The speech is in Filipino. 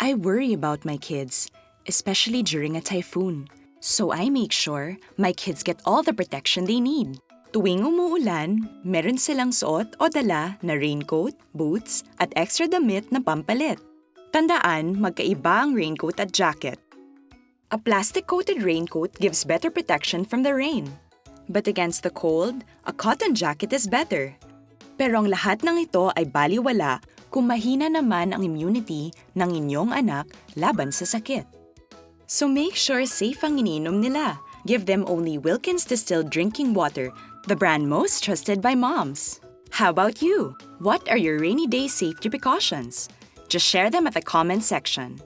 I worry about my kids, especially during a typhoon. So I make sure my kids get all the protection they need. Tuwing umuulan, meron silang suot o dala na raincoat, boots, at extra damit na pampalit. Tandaan, magkaiba ang raincoat at jacket. A plastic-coated raincoat gives better protection from the rain. But against the cold, a cotton jacket is better. Pero ang lahat ng ito ay baliwala kung mahina naman ang immunity ng inyong anak laban sa sakit. So make sure safe ang iniinom nila. Give them only Wilkins distilled drinking water, the brand most trusted by moms. How about you? What are your rainy day safety precautions? Just share them at the comment section.